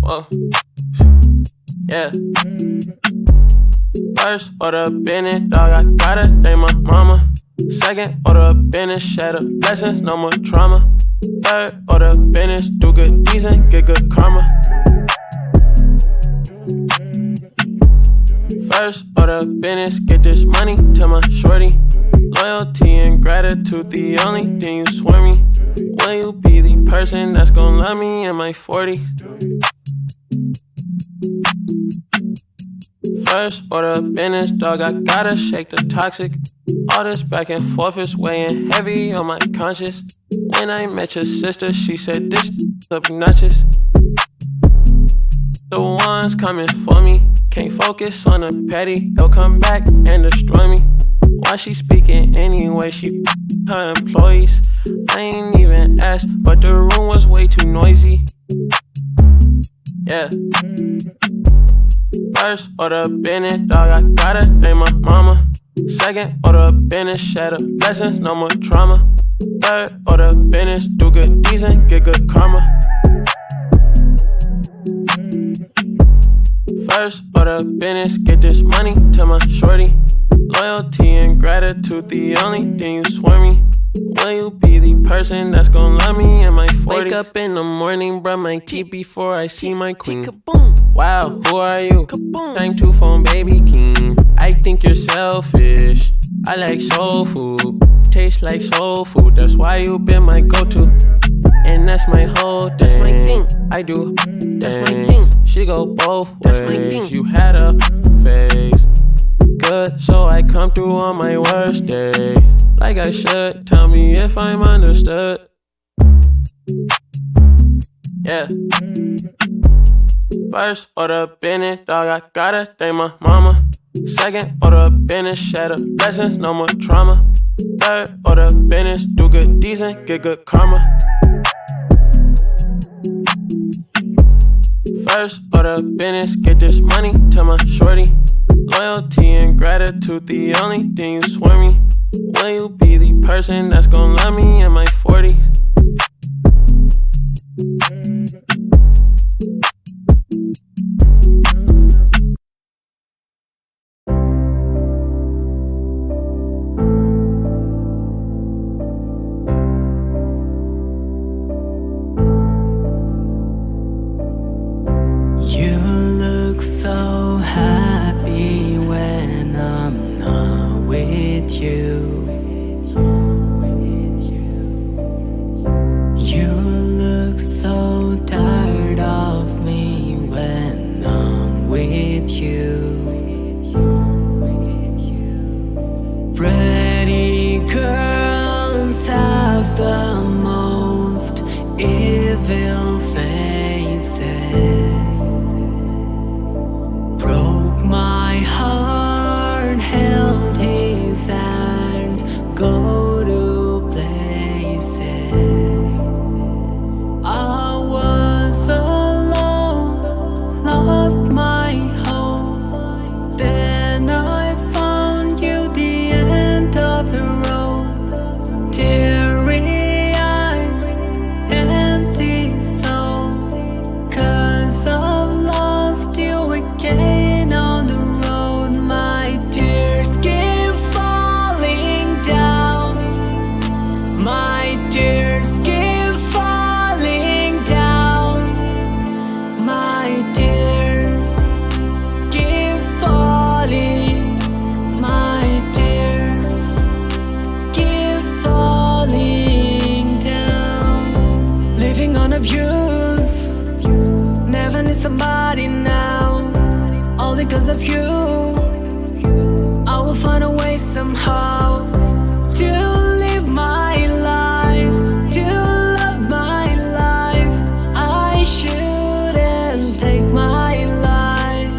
Whoa, yeah. First order of business, dog, I gotta thank my mama. Second order of business, shatter blessings, no more trauma. Third order of business, do good deeds and get good karma. First order of business, get this money to my shorty. Loyalty and gratitude, the only thing you swear me. Will you be the person that's gon' love me in my 40s? First order of business, dog, I gotta shake the toxic. All this back and forth is weighing heavy on my conscience. When I met your sister, she said this obnoxious. The ones coming for me can't focus on the petty. They'll come back and destroy me. Why she speaking anyway? She her employees. I ain't even asked, but the room was way too noisy. Yeah. First order of business, dog, I gotta thank my mama. Second order of business, shatter blessings, no more trauma. Third order of business, do good deeds and get good karma. First order of business, get this money to my shorty. Loyalty and gratitude, the only thing you swear me. Will you be the person that's gon' love me in my 40s? Wake up in the morning, brush my teeth before I see my queen. Wow, who are you? Time to phone baby king. I think you're selfish. I like soul food, tastes like soul food. That's why you been my go-to. And that's my whole thing. That's my thing. I do. That's my thing. She go both ways. That's my thing. You had a phase. Good, so I come through on my worst day. Like I should. Tell me if I'm understood. Yeah. First order of business, dog, I gotta thank my mama. Second order of business, shatter blessings, no more trauma. Third order of business, do good deeds and get good karma. First order of business, get this money to my shorty. Loyalty and gratitude, the only thing you swear me. Will you be the person that's gon' love me in my 40s? You look so happy when I'm not with you. You look so tired of me when I'm with you. Pretty girls have the most evil faces. Broke my heart, held his hands, go to places. I was alone, lost my hope. Then I found you, the end of the road. Teary eyes, empty soul. 'Cause I've lost you again on the road. My tears keep falling down. My tears keep falling down. My tears keep falling. My tears keep falling down. Living on abuse, never need somebody now. All because of you, I will find a way somehow to live my life, to love my life. I shouldn't take my life.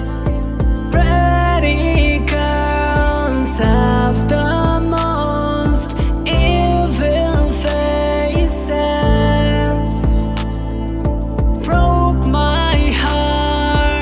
Pretty girls have the most evil faces. Broke my heart,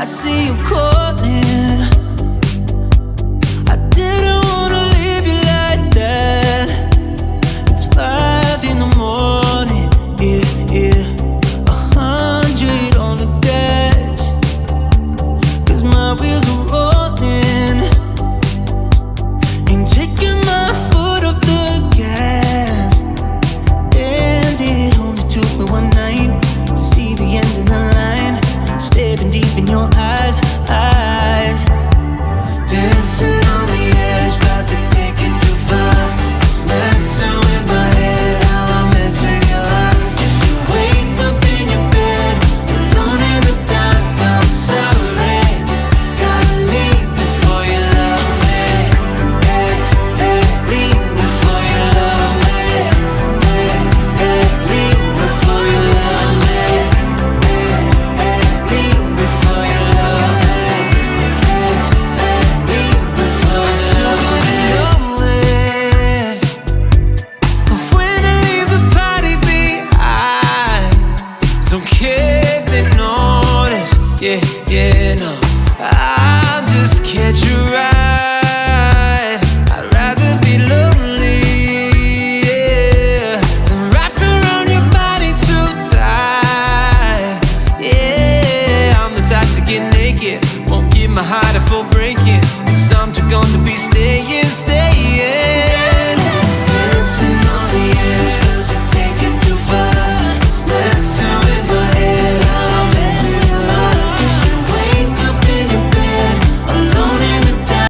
I see you call